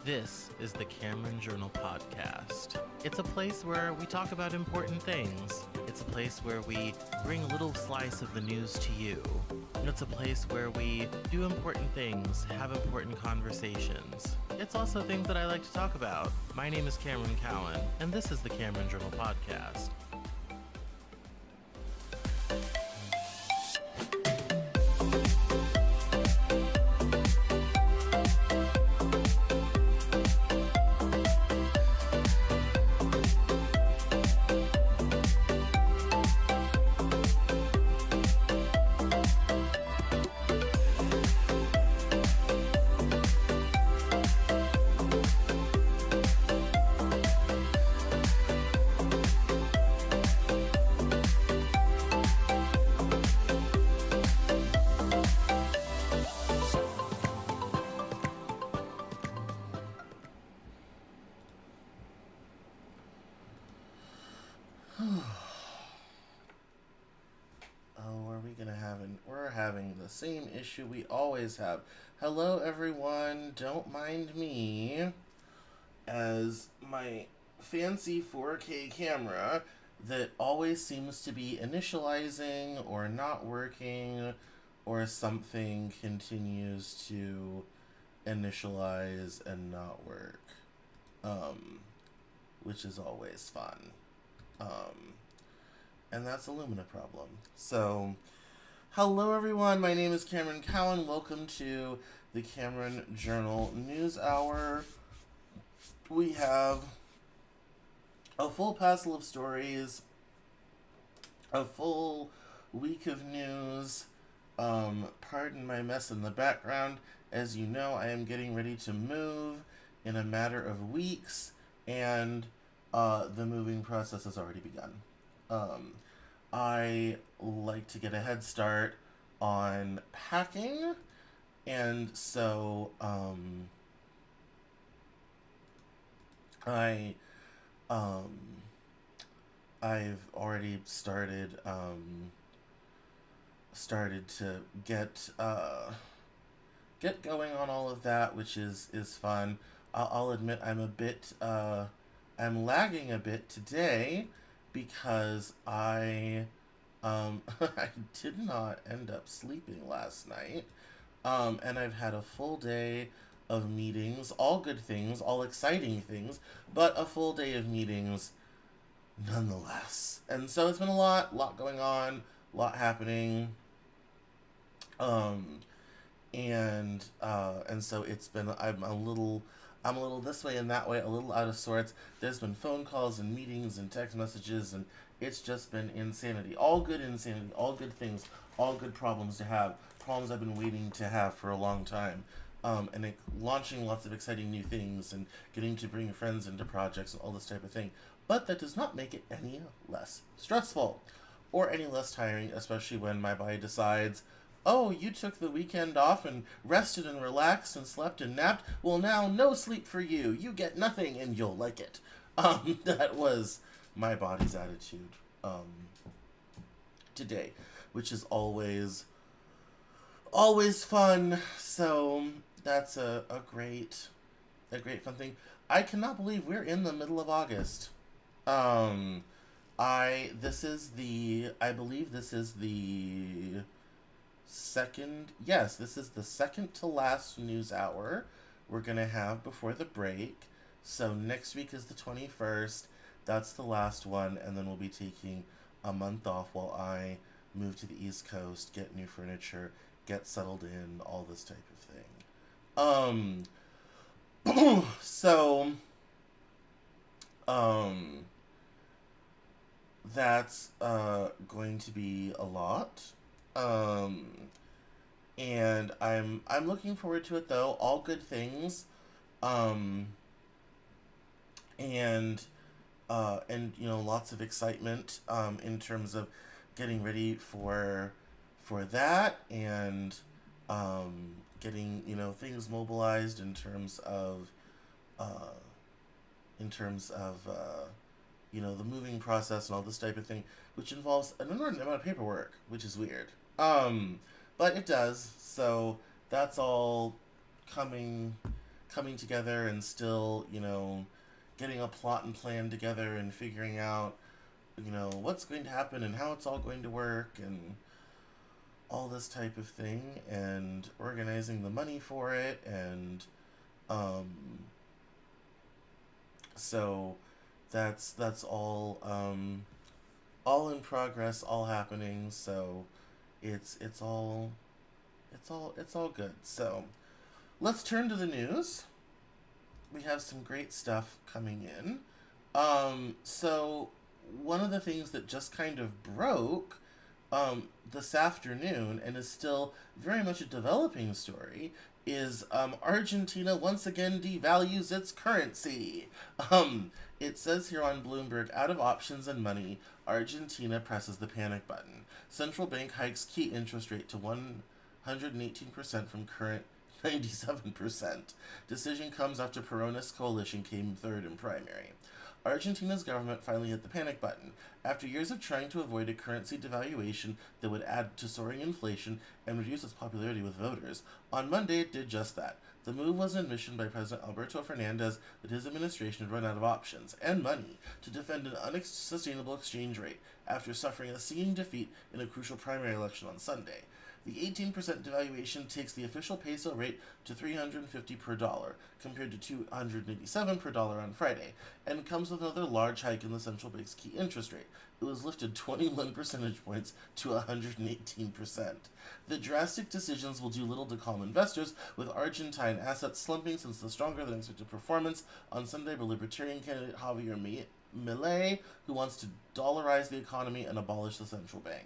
This is the Cameron Journal Podcast. It's a place where we talk about important things. It's a place where we bring a little slice of the news to you. And it's a place where we do important things, have important conversations. It's also things that I like to talk about. My name is Cameron Cowan, and this is the Cameron Journal Podcast. We're having the same issue we always have. Hello, everyone. Don't mind me, as my fancy 4K camera that always seems to be initializing or not working, or something continues to initialize and not work, which is always fun. And that's a Lumina problem. So, hello everyone, my name is Cameron Cowan. Welcome to the Cameron Journal News Hour. We have a full passel of stories, a full week of news. Pardon my mess in the background. As you know, I am getting ready to move in a matter of weeks, and the moving process has already begun. I like to get a head start on packing, and so I've already started to get going on all of that, which is fun. I'll admit I'm lagging a bit today, because I I did not end up sleeping last night, and I've had a full day of meetings, all good things, all exciting things, but a full day of meetings nonetheless. And so it's been a lot going on, a lot happening, and so it's been, I'm a little this way and that way, a little out of sorts. There's been phone calls and meetings and text messages, and it's just been insanity. All good insanity, all good things, all good problems to have. Problems I've been waiting to have for a long time. And launching lots of exciting new things and getting to bring friends into projects and all this type of thing. But that does not make it any less stressful or any less tiring, especially when my body decides, oh, you took the weekend off and rested and relaxed and slept and napped. Well, now no sleep for you. You get nothing and you'll like it. That was my body's attitude today, which is always fun. So that's a great fun thing. I cannot believe we're in the middle of August. I believe this is the second to last news hour we're gonna have before the break. So next week is the 21st. That's the last one, and then we'll be taking a month off while I move to the East Coast, get new furniture, get settled in, all this type of thing. So that's going to be a lot. And I'm looking forward to it, though. All good things. And you know, lots of excitement in terms of getting ready for that, and getting, you know, things mobilized in terms of you know, the moving process and all this type of thing, which involves an inordinate amount of paperwork, which is weird. But it does. So that's all coming coming together and still, getting a plot and plan together and figuring out, what's going to happen and how it's all going to work and all this type of thing, and organizing the money for it, and um, so that's all in progress, all happening. So it's all it's all good. So let's turn to the news. We have some great stuff coming in. So one of the things that just kind of broke this afternoon and is still very much a developing story is Argentina once again devalues its currency. It says here on Bloomberg, out of options and money, Argentina presses the panic button. Central bank hikes key interest rate to 118% from current 97%. Decision comes after Peronist coalition came third in primary. Argentina's government finally hit the panic button. After years of trying to avoid a currency devaluation that would add to soaring inflation and reduce its popularity with voters, on Monday it did just that. The move was an admission by President Alberto Fernandez that his administration had run out of options and money to defend an unsustainable exchange rate after suffering a stinging defeat in a crucial primary election on Sunday. The 18% devaluation takes the official peso rate to 350 per dollar, compared to 287 per dollar on Friday, and comes with another large hike in the central bank's key interest rate. It was lifted 21 percentage points to 118%. The drastic decisions will do little to calm investors, with Argentine assets slumping since the stronger than expected performance on Sunday by Libertarian candidate Javier Milei, who wants to dollarize the economy and abolish the central bank.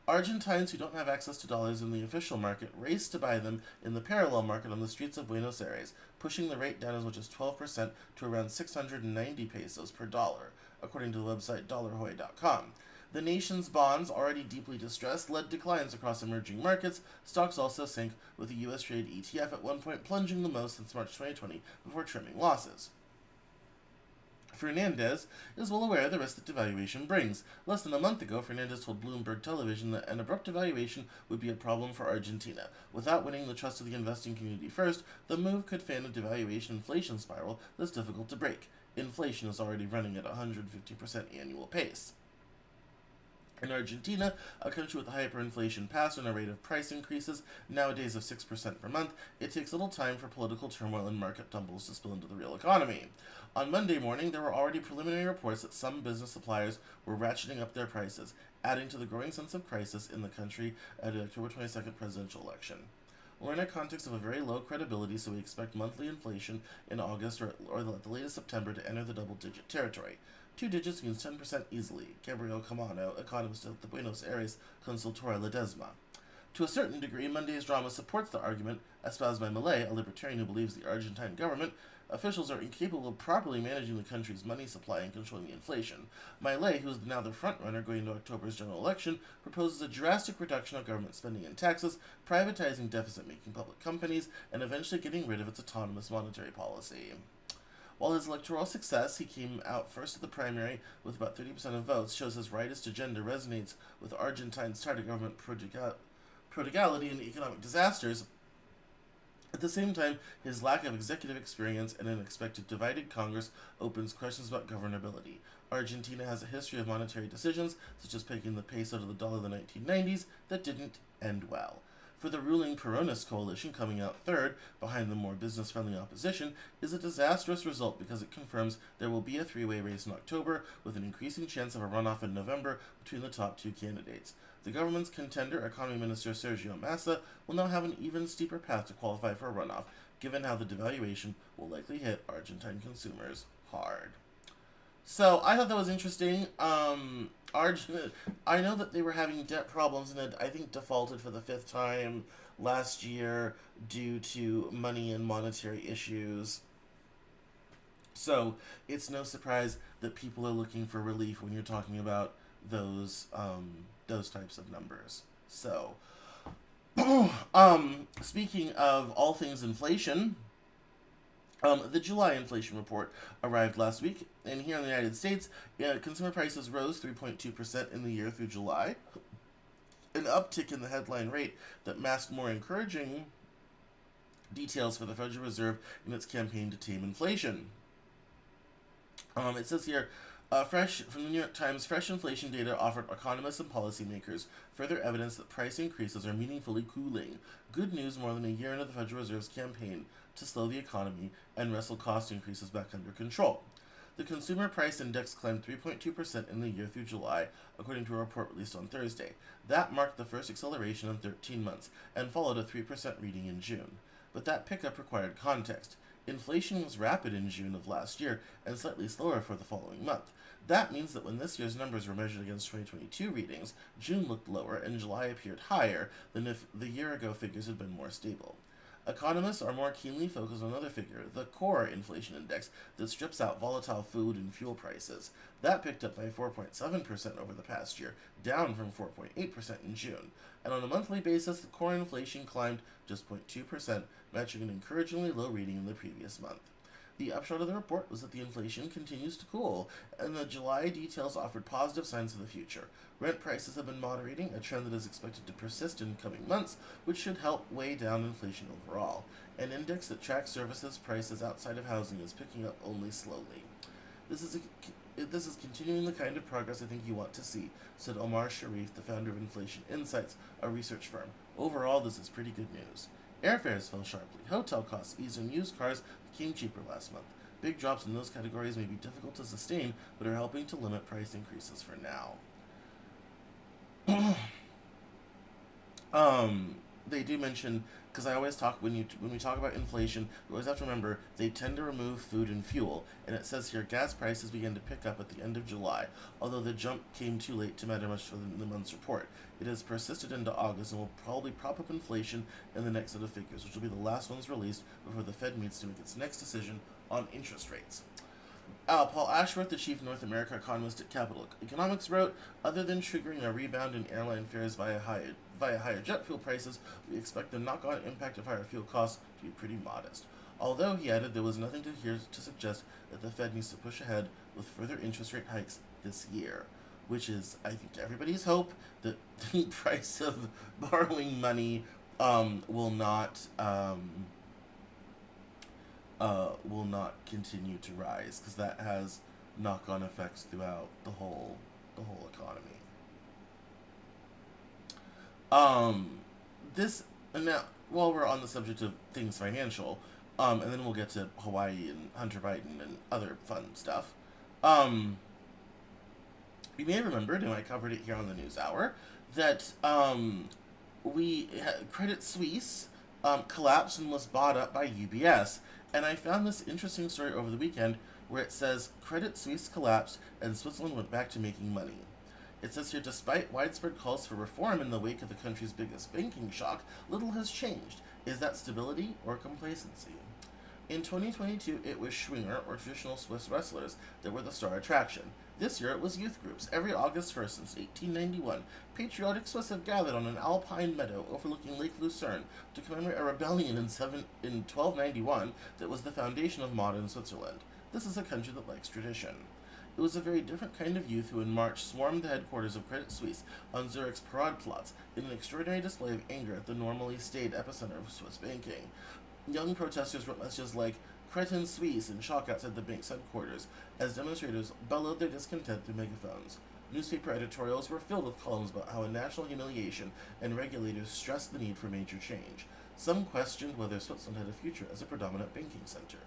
Argentines who don't have access to dollars in the official market race to buy them in the parallel market on the streets of Buenos Aires, pushing the rate down as much as 12% to around 690 pesos per dollar, according to the website dollarhoy.com. The nation's bonds, already deeply distressed, led declines across emerging markets. Stocks also sank, with the U.S. traded ETF at one point plunging the most since March 2020 before trimming losses. Fernandez is well aware of the risk that devaluation brings. Less than a month ago, Fernandez told Bloomberg Television that an abrupt devaluation would be a problem for Argentina. Without winning the trust of the investing community first, the move could fan a devaluation inflation spiral that's difficult to break. Inflation is already running at a 150% annual pace. In Argentina, a country with a hyperinflation past and a rate of price increases, nowadays of 6% per month, it takes little time for political turmoil and market tumbles to spill into the real economy. On Monday morning, there were already preliminary reports that some business suppliers were ratcheting up their prices, adding to the growing sense of crisis in the country at the October 22nd presidential election. We're in a context of a very low credibility, so we expect monthly inflation in August or at the latest September to enter the double-digit territory. 2 digits means 10% easily, Gabriel Camano, economist at the Buenos Aires Consultora Ledesma. To a certain degree, Monday's drama supports the argument espoused by Milei, a libertarian who believes the Argentine government officials are incapable of properly managing the country's money supply and controlling the inflation. Milei, who is now the frontrunner going into October's general election, proposes a drastic reduction of government spending and taxes, privatizing deficit-making public companies, and eventually getting rid of its autonomous monetary policy. While his electoral success, he came out first at the primary with about 30% of votes, shows his rightist agenda resonates with Argentines tired of government prodigality and economic disasters. At the same time, his lack of executive experience and an expected divided Congress opens questions about governability. Argentina has a history of monetary decisions, such as pegging the peso to the dollar in the 1990s, that didn't end well. For the ruling Peronist coalition, coming out third, behind the more business-friendly opposition, is a disastrous result because it confirms there will be a three-way race in October, with an increasing chance of a runoff in November between the top two candidates. The government's contender, Economy Minister Sergio Massa, will now have an even steeper path to qualify for a runoff, given how the devaluation will likely hit Argentine consumers hard. So I thought that was interesting. I know that they were having debt problems and had, I think, defaulted for the 5th time last year due to money and monetary issues. So it's no surprise that people are looking for relief when you're talking about those types of numbers. So, speaking of all things inflation. The July inflation report arrived last week, and here in the United States, consumer prices rose 3.2% in the year through July, an uptick in the headline rate that masked more encouraging details for the Federal Reserve in its campaign to tame inflation. It says here, fresh from the New York Times, fresh inflation data offered economists and policymakers further evidence that price increases are meaningfully cooling. Good news more than a year into the Federal Reserve's campaign to slow the economy and wrestle cost increases back under control. The Consumer Price Index climbed 3.2% in the year through July, according to a report released on Thursday. That marked the first acceleration in 13 months and followed a 3% reading in June. But that pickup required context. Inflation was rapid in June of last year and slightly slower for the following month. That means that when this year's numbers were measured against 2022 readings, June looked lower and July appeared higher than if the year ago figures had been more stable. Economists are more keenly focused on another figure, the core inflation index, that strips out volatile food and fuel prices. That picked up by 4.7% over the past year, down from 4.8% in June. And on a monthly basis, the core inflation climbed just 0.2%, matching an encouragingly low reading in the previous month. The upshot of the report was that the inflation continues to cool, and the July details offered positive signs for the future. Rent prices have been moderating, a trend that is expected to persist in coming months, which should help weigh down inflation overall. An index that tracks services prices outside of housing is picking up only slowly. This is continuing the kind of progress I think you want to see, said Omar Sharif, the founder of Inflation Insights, a research firm. Overall, this is pretty good news. Airfares fell sharply. Hotel costs eased and used cars became cheaper last month. Big drops in those categories may be difficult to sustain, but are helping to limit price increases for now. They do mention, because I always talk when we talk about inflation, we always have to remember they tend to remove food and fuel. And it says here gas prices began to pick up at the end of July, although the jump came too late to matter much for the month's report. It has persisted into August and will probably prop up inflation in the next set of figures, which will be the last ones released before the Fed meets to make its next decision on interest rates. Paul Ashworth, the chief North America economist at Capital Economics, wrote, other than triggering a rebound in airline fares via higher jet fuel prices, we expect the knock-on impact of higher fuel costs to be pretty modest. Although, he added, there was nothing to hear to suggest that the Fed needs to push ahead with further interest rate hikes this year, which is, I think, everybody's hope that the price of borrowing money will not continue to rise, because that has knock-on effects throughout the whole economy. Now, while we're on the subject of things financial, and then we'll get to Hawaii and Hunter Biden and other fun stuff. You may have remembered, and I covered it here on the NewsHour, that Credit Suisse collapsed and was bought up by UBS. And I found this interesting story over the weekend where it says Credit Suisse collapsed and Switzerland went back to making money. It says here, despite widespread calls for reform in the wake of the country's biggest banking shock, little has changed. Is that stability or complacency? In 2022, it was Schwinger, or traditional Swiss wrestlers, that were the star attraction. This year, it was youth groups. Every August 1st since 1891, patriotic Swiss have gathered on an alpine meadow overlooking Lake Lucerne to commemorate a rebellion in 1291 that was the foundation of modern Switzerland. This is a country that likes tradition. It was a very different kind of youth who in March swarmed the headquarters of Credit Suisse on Zurich's Paradeplatz in an extraordinary display of anger at the normally staid epicenter of Swiss banking. Young protesters wrote messages like Credit Suisse in chalk outside the bank's headquarters as demonstrators bellowed their discontent through megaphones. Newspaper editorials were filled with columns about how a national humiliation and regulators stressed the need for major change. Some questioned whether Switzerland had a future as a predominant banking center.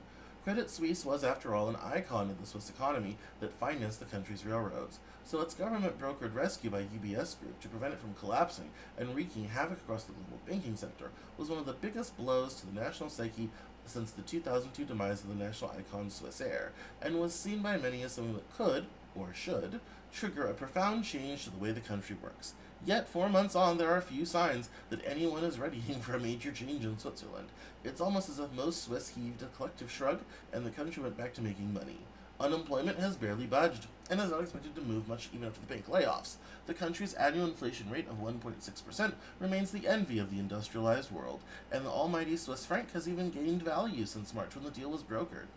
Credit Suisse was, after all, an icon of the Swiss economy that financed the country's railroads, so its government-brokered rescue by UBS Group to prevent it from collapsing and wreaking havoc across the global banking sector was one of the biggest blows to the national psyche since the 2002 demise of the national icon Swissair, and was seen by many as something that could, or should, trigger a profound change to the way the country works. Yet, 4 months on, there are few signs that anyone is readying for a major change in Switzerland. It's almost as if most Swiss heaved a collective shrug, and the country went back to making money. Unemployment has barely budged, and is not expected to move much even after the bank layoffs. The country's annual inflation rate of 1.6% remains the envy of the industrialized world, and the almighty Swiss franc has even gained value since March when the deal was brokered.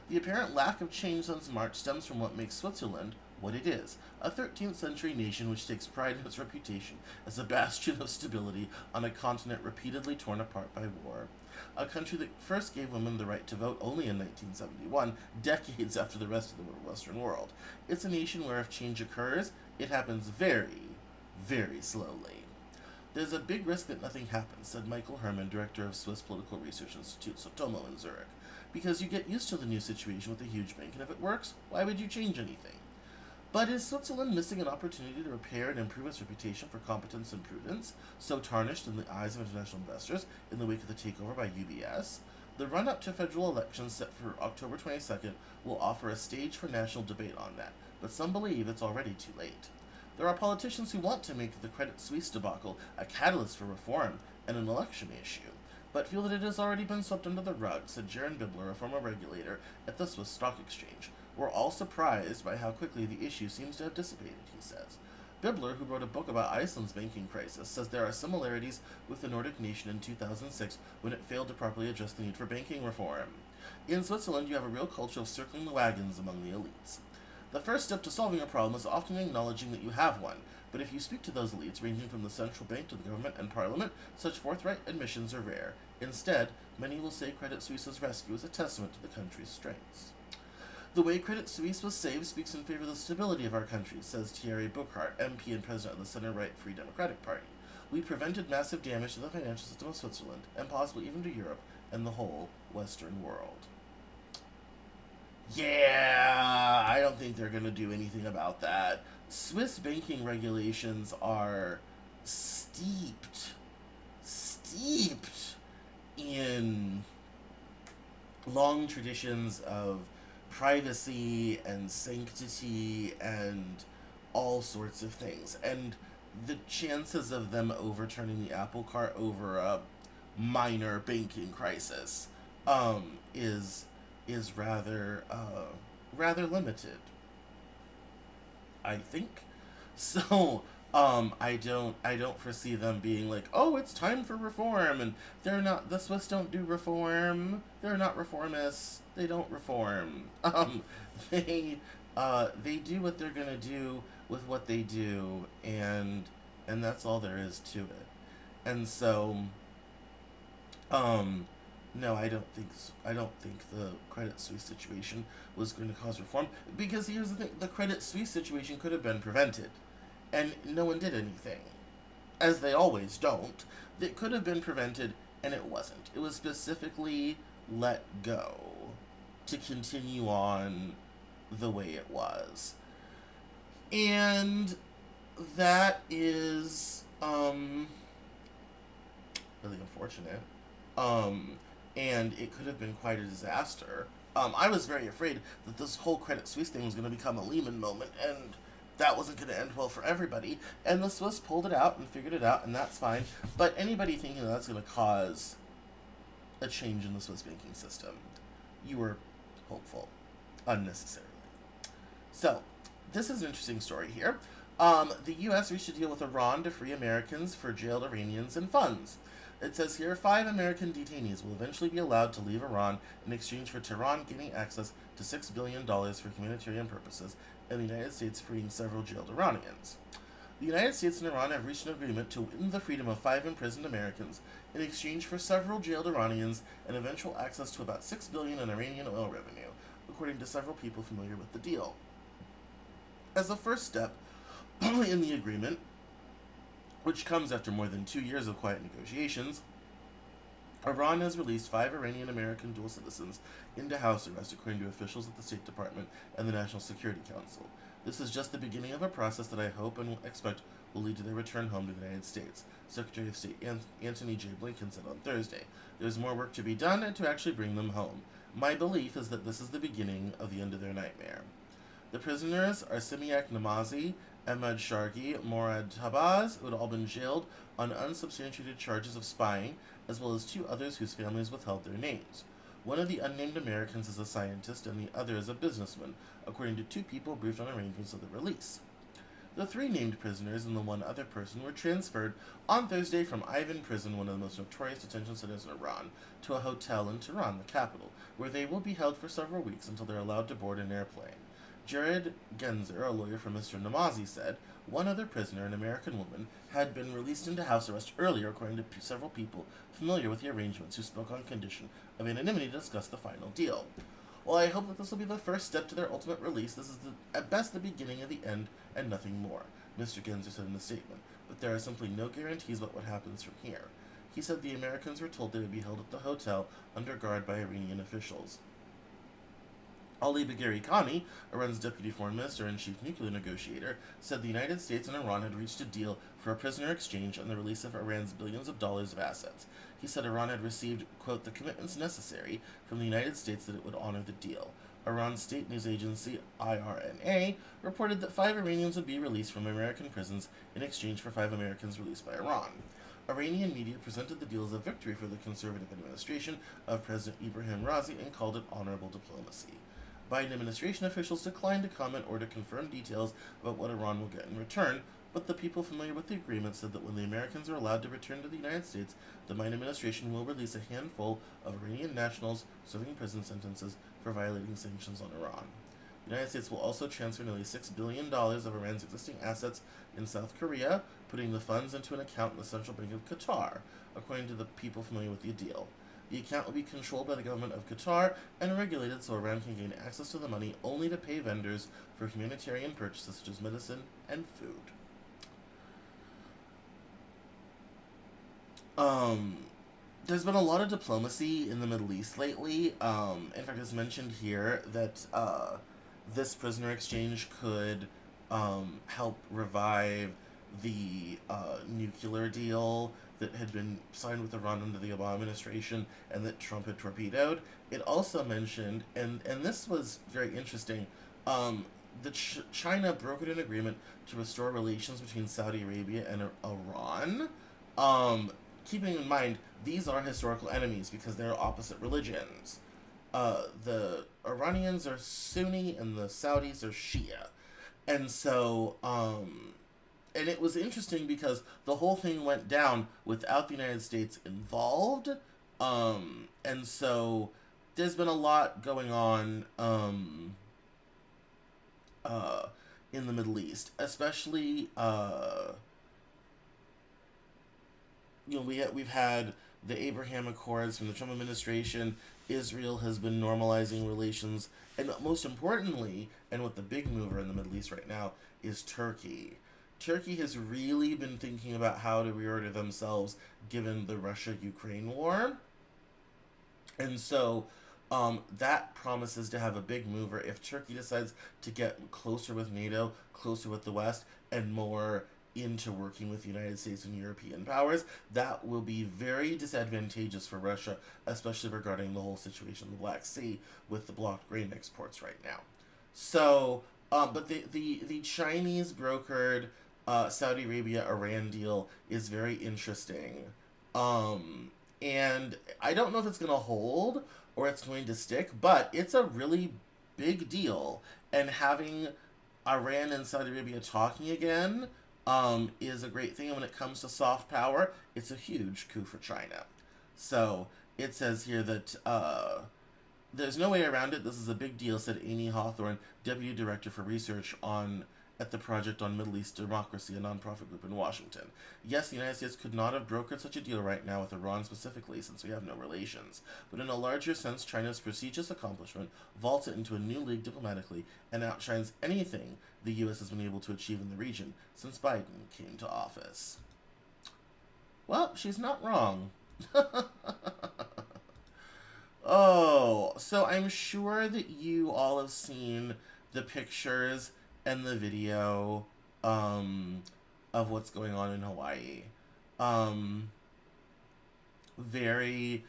The apparent lack of change since March stems from what makes Switzerland, what it is: a 13th century nation which takes pride in its reputation as a bastion of stability on a continent repeatedly torn apart by war. A country that first gave women the right to vote only in 1971, decades after the rest of the Western world. It's a nation where if change occurs, it happens very, very slowly. There's a big risk that nothing happens, said Michael Herman, director of Swiss Political Research Institute Sotomo in Zurich, because you get used to the new situation with a huge bank, and if it works, why would you change anything? But is Switzerland missing an opportunity to repair and improve its reputation for competence and prudence, so tarnished in the eyes of international investors in the wake of the takeover by UBS? The run-up to federal elections set for October 22nd will offer a stage for national debate on that, but some believe it's already too late. There are politicians who want to make the Credit Suisse debacle a catalyst for reform and an election issue, but feel that it has already been swept under the rug, said Jaron Bibler, a former regulator at the Swiss Stock Exchange. We're all surprised by how quickly the issue seems to have dissipated, he says. Bibler, who wrote a book about Iceland's banking crisis, says there are similarities with the Nordic nation in 2006 when it failed to properly address the need for banking reform. In Switzerland, you have a real culture of circling the wagons among the elites. The first step to solving a problem is often acknowledging that you have one, but if you speak to those elites, ranging from the central bank to the government and parliament, such forthright admissions are rare. Instead, many will say Credit Suisse's rescue is a testament to the country's strengths. The way Credit Suisse was saved speaks in favor of the stability of our country, says Thierry Burkhardt, MP and president of the center-right Free Democratic Party. We prevented massive damage to the financial system of Switzerland, and possibly even to Europe and the whole Western world. Yeah, I don't think they're going to do anything about that. Swiss banking regulations are steeped in long traditions of privacy and sanctity and all sorts of things. And the chances of them overturning the apple cart over a minor banking crisis is rather limited, I think. So I don't foresee them being like, oh, it's time for reform, and the Swiss don't do reform. They're not reformists. They don't reform. They do what they're gonna do with what they do, and that's all there is to it. And so, no, I don't think the Credit Suisse situation was going to cause reform, because here's the thing: the Credit Suisse situation could have been prevented, and no one did anything, as they always don't. It could have been prevented, and it wasn't. It was specifically let go to continue on the way it was. And that is really unfortunate. And it could have been quite a disaster. I was very afraid that this whole Credit Suisse thing was going to become a Lehman moment, and that wasn't going to end well for everybody. And the Swiss pulled it out and figured it out, and that's fine. But anybody thinking that's going to cause a change in the Swiss banking system, you were hopeful unnecessarily. So, this is an interesting story here. The U.S. reached a deal with Iran to free Americans for jailed Iranians and funds. It says here, 5 American detainees will eventually be allowed to leave Iran in exchange for Tehran gaining access to $6 billion for humanitarian purposes, and the United States freeing several jailed Iranians. The United States and Iran have reached an agreement to win the freedom of 5 imprisoned Americans in exchange for several jailed Iranians and eventual access to about $6 billion in Iranian oil revenue, according to several people familiar with the deal. As a first step in the agreement, which comes after more than 2 years of quiet negotiations, Iran has released 5 Iranian-American dual citizens into house arrest, according to officials at the State Department and the National Security Council. This is just the beginning of a process that I hope and expect will lead to their return home to the United States, Secretary of State Antony J. Blinken said on Thursday. There's more work to be done and to actually bring them home. My belief is that this is the beginning of the end of their nightmare. The prisoners are Simiak Namazi, Ahmad Shargi, Morad Tabaz, who had all been jailed on unsubstantiated charges of spying, as well as 2 others whose families withheld their names. One of the unnamed Americans is a scientist, and the other is a businessman, according to 2 people briefed on arrangements of the release. The 3 named prisoners and the 1 other person were transferred on Thursday from Ivan Prison, one of the most notorious detention centers in Iran, to a hotel in Tehran, the capital, where they will be held for several weeks until they're allowed to board an airplane. Jared Genzer, a lawyer for Mr. Namazi, said one other prisoner, an American woman, had been released into house arrest earlier, according to several people familiar with the arrangements who spoke on condition of anonymity to discuss the final deal. While I hope that this will be the first step to their ultimate release, this is at best the beginning of the end and nothing more, Mr. Genzer said in a statement, but there are simply no guarantees about what happens from here. He said the Americans were told they would be held at the hotel under guard by Iranian officials. Ali Bagheri Khani, Iran's deputy foreign minister and chief nuclear negotiator, said the United States and Iran had reached a deal for a prisoner exchange and the release of Iran's billions of dollars of assets. He said Iran had received, quote, the commitments necessary from the United States that it would honor the deal. Iran's state news agency, IRNA, reported that 5 Iranians would be released from American prisons in exchange for 5 Americans released by Iran. Iranian media presented the deal as a victory for the conservative administration of President Ibrahim Raisi and called it honorable diplomacy. Biden administration officials declined to comment or to confirm details about what Iran will get in return, but the people familiar with the agreement said that when the Americans are allowed to return to the United States, the Biden administration will release a handful of Iranian nationals serving prison sentences for violating sanctions on Iran. The United States will also transfer nearly $6 billion of Iran's existing assets in South Korea, putting the funds into an account in the Central Bank of Qatar, according to the people familiar with the deal. The account will be controlled by the government of Qatar and regulated so Iran can gain access to the money only to pay vendors for humanitarian purchases such as medicine and food. There's been a lot of diplomacy in the Middle East lately. In fact, it's mentioned here that this prisoner exchange could help revive the nuclear deal that had been signed with Iran under the Obama administration and that Trump had torpedoed. It also mentioned, and this was very interesting, that China brokered an agreement to restore relations between Saudi Arabia and Iran. Keeping in mind, these are historical enemies because they're opposite religions. The Iranians are Sunni and the Saudis are Shia. And so, and it was interesting because the whole thing went down without the United States involved. And so there's been a lot going on in the Middle East, especially we've had the Abraham Accords from the Trump administration. Israel has been normalizing relations, and most importantly, and what the big mover in the Middle East right now is Turkey. Turkey has really been thinking about how to reorder themselves given the Russia-Ukraine war. And so that promises to have a big mover if Turkey decides to get closer with NATO, closer with the West, and more into working with the United States and European powers. That will be very disadvantageous for Russia, especially regarding the whole situation in the Black Sea with the blocked grain exports right now. So, but the Chinese brokered Saudi Arabia-Iran deal is very interesting. And I don't know if it's going to hold or it's going to stick, but it's a really big deal. And having Iran and Saudi Arabia talking again is a great thing. And when it comes to soft power, it's a huge coup for China. So it says here that there's no way around it. This is a big deal, said Amy Hawthorne, Deputy Director for Research at the Project on Middle East Democracy, a nonprofit group in Washington. Yes, the United States could not have brokered such a deal right now with Iran specifically, since we have no relations. But in a larger sense, China's prestigious accomplishment vaults it into a new league diplomatically and outshines anything the U.S. has been able to achieve in the region since Biden came to office. Well, she's not wrong. Oh, so I'm sure that you all have seen the pictures and the video of what's going on in Hawaii. Very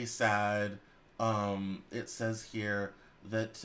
sad. It says here that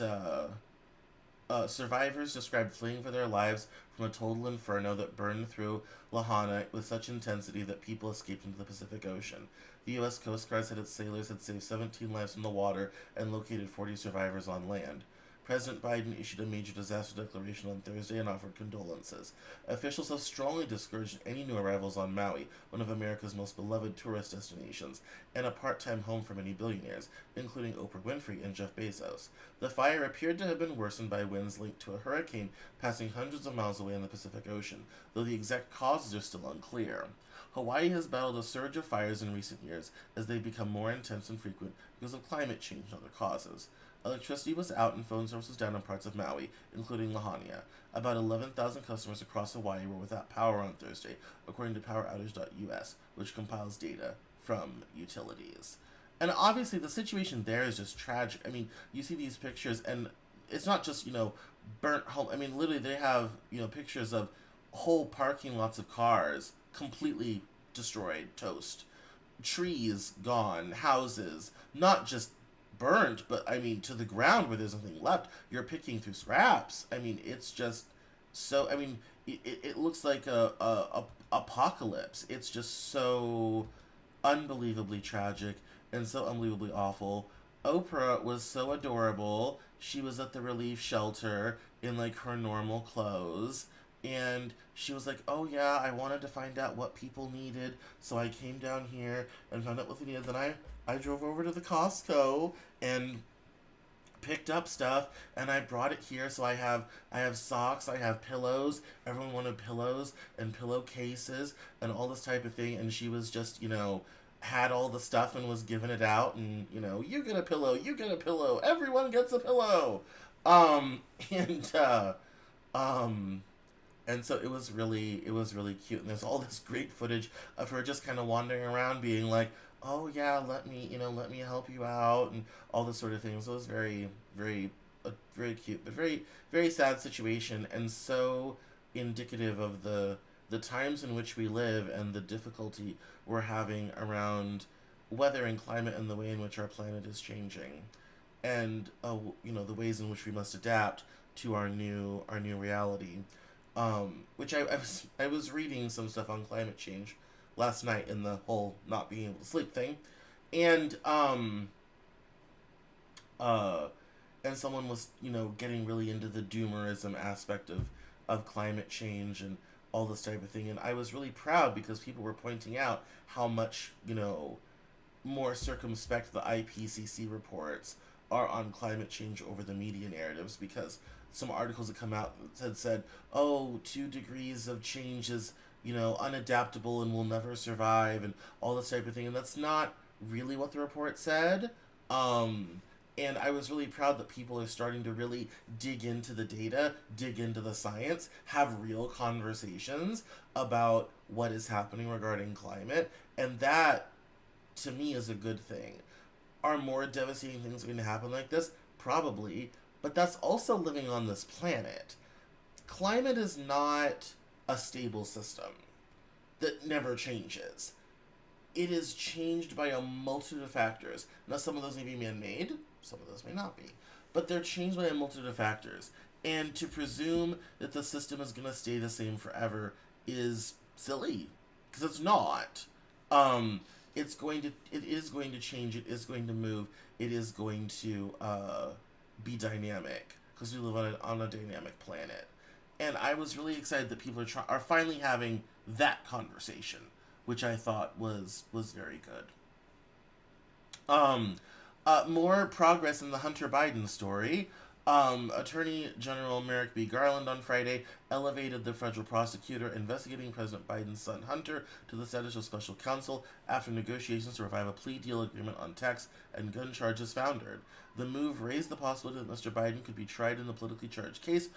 survivors described fleeing for their lives from a total inferno that burned through Lahaina with such intensity that people escaped into the Pacific Ocean. The U.S. Coast Guard said its sailors had saved 17 lives from the water and located 40 survivors on land. President Biden issued a major disaster declaration on Thursday and offered condolences. Officials have strongly discouraged any new arrivals on Maui, one of America's most beloved tourist destinations, and a part-time home for many billionaires, including Oprah Winfrey and Jeff Bezos. The fire appeared to have been worsened by winds linked to a hurricane passing hundreds of miles away in the Pacific Ocean, though the exact causes are still unclear. Hawaii has battled a surge of fires in recent years as they become more intense and frequent because of climate change and other causes. Electricity was out and phone service was down in parts of Maui, including Lahaina. About 11,000 customers across Hawaii were without power on Thursday, according to PowerOutage.us, which compiles data from utilities. And obviously, the situation there is just tragic. I mean, you see these pictures, and it's not just, burnt home. I mean, literally, they have, pictures of whole parking lots of cars completely destroyed, toast. Trees gone, houses, not just burnt, but I mean to the ground where there's nothing left. You're picking through scraps. I mean, it's just so. I mean, it looks like a apocalypse. It's just so unbelievably tragic and so unbelievably awful. Oprah was so adorable. She was at the relief shelter in like her normal clothes. And she was like, oh yeah, I wanted to find out what people needed, so I came down here and found out what they needed. Then I drove over to the Costco and picked up stuff, and I brought it here. So I have socks, I have pillows. Everyone wanted pillows and pillowcases and all this type of thing. And she was just, had all the stuff and was giving it out. And, you get a pillow, you get a pillow, everyone gets a pillow. And so it was really cute. And there's all this great footage of her just kind of wandering around being like, oh yeah, let me help you out and all this sort of thing. So it was very, very, very cute, but very, very sad situation, and so indicative of the times in which we live and the difficulty we're having around weather and climate and the way in which our planet is changing, and the ways in which we must adapt to our new reality. Which I was reading some stuff on climate change last night in the whole not being able to sleep thing, and someone was getting really into the doomerism aspect of climate change and all this type of thing, and I was really proud because people were pointing out how much more circumspect the IPCC reports are on climate change over the media narratives, because some articles that come out had said, oh, 2 degrees of change is, unadaptable and will never survive and all this type of thing. And that's not really what the report said. And I was really proud that people are starting to really dig into the data, dig into the science, have real conversations about what is happening regarding climate. And that, to me, is a good thing. Are more devastating things going to happen like this? Probably. But that's also living on this planet. Climate is not a stable system that never changes. It is changed by a multitude of factors. Now, some of those may be man-made, some of those may not be. But they're changed by a multitude of factors. And to presume that the system is going to stay the same forever is silly. Because it's not. It is going to change, it is going to move, it is going to be dynamic, because we live on a dynamic planet. And I was really excited that people are finally having that conversation, which I thought was very good. More progress in the Hunter Biden story. Attorney General Merrick B. Garland on Friday elevated the federal prosecutor investigating President Biden's son Hunter to the status of special counsel after negotiations to revive a plea deal agreement on tax and gun charges foundered. The move raised the possibility that Mr. Biden could be tried in the politically charged case,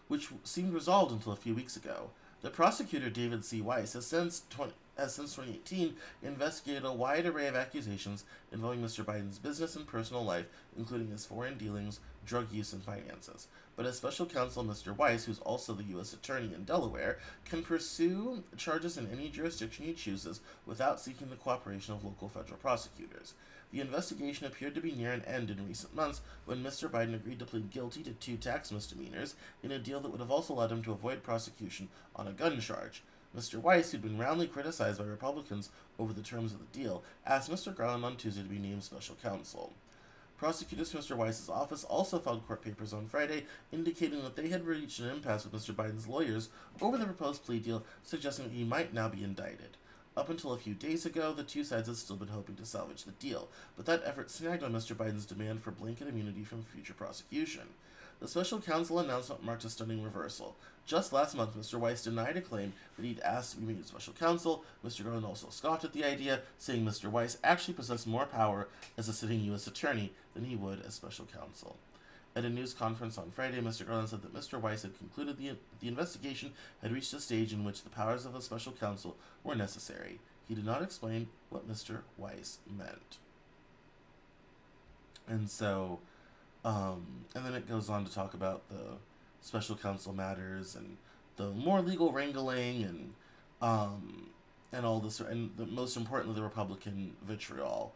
which seemed resolved until a few weeks ago. The prosecutor, David C. Weiss, has since 2018 investigated a wide array of accusations involving Mr. Biden's business and personal life, including his foreign dealings, drug use, and finances. But as special counsel, Mr. Weiss, who's also the U.S. Attorney in Delaware, can pursue charges in any jurisdiction he chooses without seeking the cooperation of local federal prosecutors. The investigation appeared to be near an end in recent months when Mr. Biden agreed to plead guilty to 2 tax misdemeanors in a deal that would have also led him to avoid prosecution on a gun charge. Mr. Weiss, who'd been roundly criticized by Republicans over the terms of the deal, asked Mr. Garland on Tuesday to be named special counsel. Prosecutors from Mr. Weiss's office also filed court papers on Friday, indicating that they had reached an impasse with Mr. Biden's lawyers over the proposed plea deal, suggesting that he might now be indicted. Up until a few days ago, the two sides had still been hoping to salvage the deal, but that effort snagged on Mr. Biden's demand for blanket immunity from future prosecution. The special counsel announcement marked a stunning reversal. Just last month, Mr. Weiss denied a claim that he'd asked to be made special counsel. Mr. Garland also scoffed at the idea, saying Mr. Weiss actually possessed more power as a sitting U.S. attorney than he would as special counsel. At a news conference on Friday, Mr. Garland said that Mr. Weiss had concluded the investigation had reached a stage in which the powers of a special counsel were necessary. He did not explain what Mr. Weiss meant. And so, and then it goes on to talk about the special counsel matters and the more legal wrangling and all this, and most importantly, the Republican vitriol.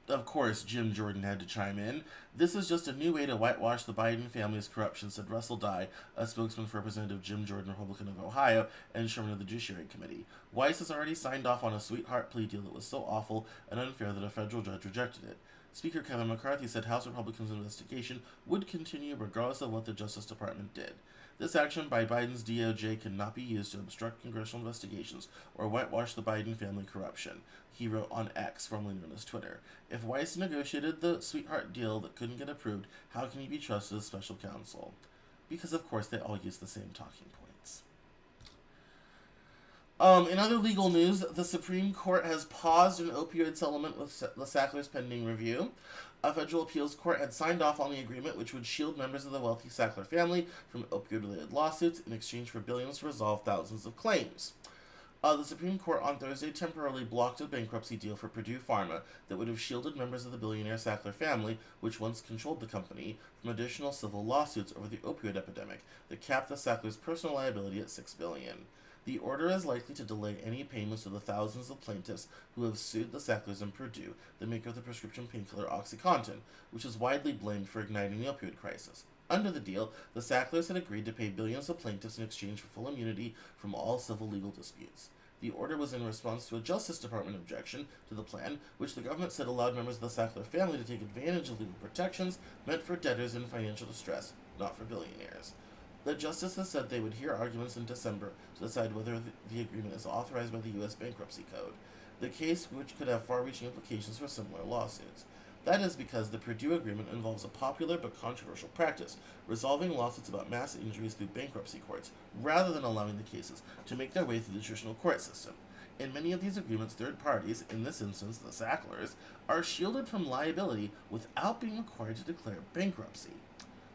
Of course, Jim Jordan had to chime in. This is just a new way to whitewash the Biden family's corruption, said Russell Dye, a spokesman for Representative Jim Jordan, Republican of Ohio, and chairman of the Judiciary Committee. Weiss has already signed off on a sweetheart plea deal that was so awful and unfair that a federal judge rejected it. Speaker Kevin McCarthy said House Republicans' investigation would continue regardless of what the Justice Department did. This action by Biden's DOJ cannot be used to obstruct congressional investigations or whitewash the Biden family corruption, he wrote on X, formerly known as Twitter. If Weiss negotiated the sweetheart deal that couldn't get approved, how can he be trusted as special counsel? Because, of course, they all use the same talking points. In other legal news, the Supreme Court has paused an opioid settlement with the Sacklers pending review. A federal appeals court had signed off on the agreement, which would shield members of the wealthy Sackler family from opioid-related lawsuits in exchange for billions to resolve thousands of claims. The Supreme Court on Thursday temporarily blocked a bankruptcy deal for Purdue Pharma that would have shielded members of the billionaire Sackler family, which once controlled the company, from additional civil lawsuits over the opioid epidemic that capped the Sacklers' personal liability at $6 billion. The order is likely to delay any payments to the thousands of plaintiffs who have sued the Sacklers and Purdue, the maker of the prescription painkiller OxyContin, which is widely blamed for igniting the opioid crisis. Under the deal, the Sacklers had agreed to pay billions of plaintiffs in exchange for full immunity from all civil legal disputes. The order was in response to a Justice Department objection to the plan, which the government said allowed members of the Sackler family to take advantage of legal protections meant for debtors in financial distress, not for billionaires. The justices said they would hear arguments in December to decide whether the agreement is authorized by the U.S. Bankruptcy Code, the case which could have far-reaching implications for similar lawsuits. That is because the Purdue Agreement involves a popular but controversial practice, resolving lawsuits about mass injuries through bankruptcy courts, rather than allowing the cases to make their way through the traditional court system. In many of these agreements, third parties, in this instance the Sacklers, are shielded from liability without being required to declare bankruptcy.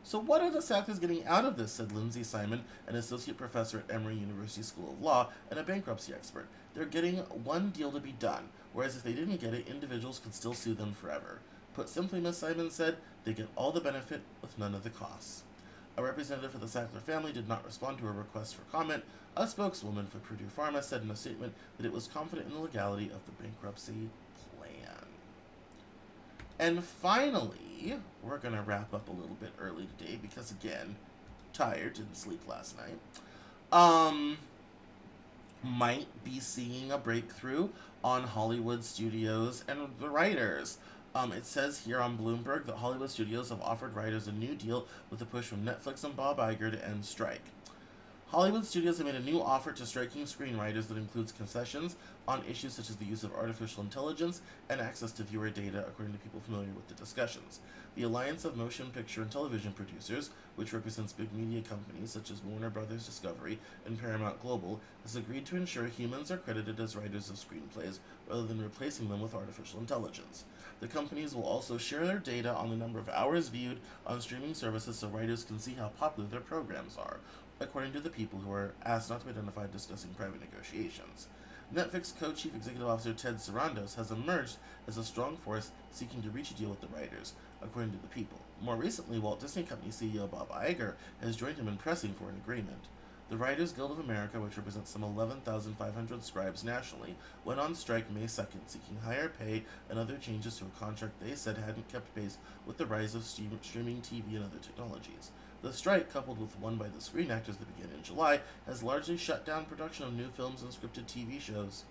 So what are the Sacklers getting out of this, said Lindsay Simon, an associate professor at Emory University School of Law and a bankruptcy expert. They're getting one deal to be done, whereas if they didn't get it, individuals could still sue them forever. Put simply, Ms. Simon said, they get all the benefit with none of the costs. A representative for the Sackler family did not respond to a request for comment. A spokeswoman for Purdue Pharma said in a statement that it was confident in the legality of the bankruptcy plan. And finally, we're going to wrap up a little bit early today because, again, tired, didn't sleep last night. Might be seeing a breakthrough on Hollywood studios and the writers. It says here on Bloomberg that Hollywood studios have offered writers a new deal with a push from Netflix and Bob Iger to end strike. Hollywood studios have made a new offer to striking screenwriters that includes concessions on issues such as the use of artificial intelligence and access to viewer data, according to people familiar with the discussions. The Alliance of Motion Picture and Television Producers, which represents big media companies such as Warner Brothers Discovery and Paramount Global, has agreed to ensure humans are credited as writers of screenplays rather than replacing them with artificial intelligence. The companies will also share their data on the number of hours viewed on streaming services so writers can see how popular their programs are, according to the people who are asked not to be identified discussing private negotiations. Netflix co-chief executive officer Ted Sarandos has emerged as a strong force seeking to reach a deal with the writers, according to the people. More recently, Walt Disney Company CEO Bob Iger has joined him in pressing for an agreement. The Writers Guild of America, which represents some 11,500 scribes nationally, went on strike May 2nd, seeking higher pay and other changes to a contract they said hadn't kept pace with the rise of streaming TV and other technologies. The strike, coupled with one by the Screen Actors that began in July, has largely shut down production of new films and scripted TV shows.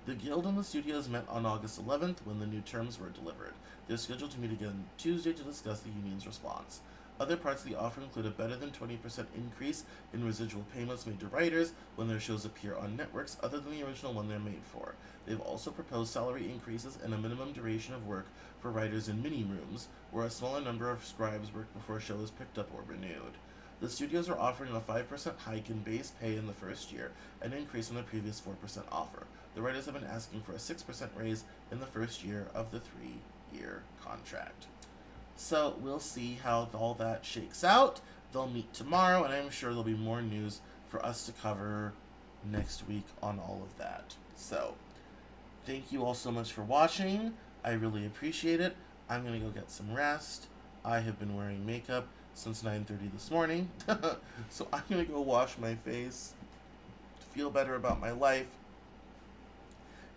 The Guild and the studios met on August 11th when the new terms were delivered. They're scheduled to meet again Tuesday to discuss the union's response. Other parts of the offer include a better than 20% increase in residual payments made to writers when their shows appear on networks other than the original one they're made for. They've also proposed salary increases and a minimum duration of work for writers in mini-rooms, where a smaller number of scribes work before a show is picked up or renewed. The studios are offering a 5% hike in base pay in the first year, an increase on the previous 4% offer. The writers have been asking for a 6% raise in the first year of the 3-year contract. So we'll see how all that shakes out. They'll meet tomorrow, and I'm sure there'll be more news for us to cover next week on all of that. So, thank you all so much for watching. I really appreciate it. I'm going to go get some rest. I have been wearing makeup since 9:30 this morning. So I'm going to go wash my face, feel better about my life,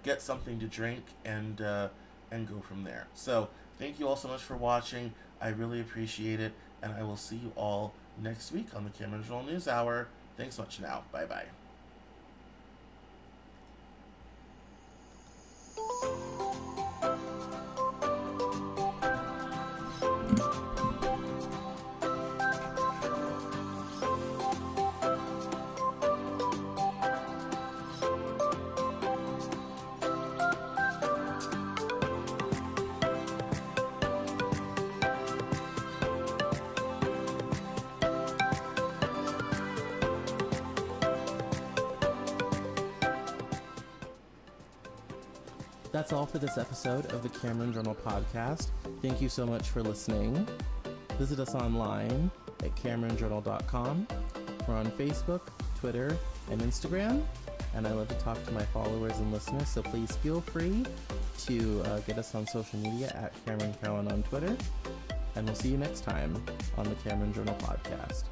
get something to drink, and go from there. So, thank you all so much for watching. I really appreciate it, and I will see you all next week on the Cameron Journal News Hour. Thanks much now. Bye-bye. That's all for this episode of the Cameron Journal podcast. Thank you so much for listening. Visit us online at CameronJournal.com. We're on Facebook, Twitter, and Instagram, and I love to talk to my followers and listeners, so please feel free to get us on social media at Cameron Cowan on Twitter, and we'll see you next time on the Cameron Journal podcast.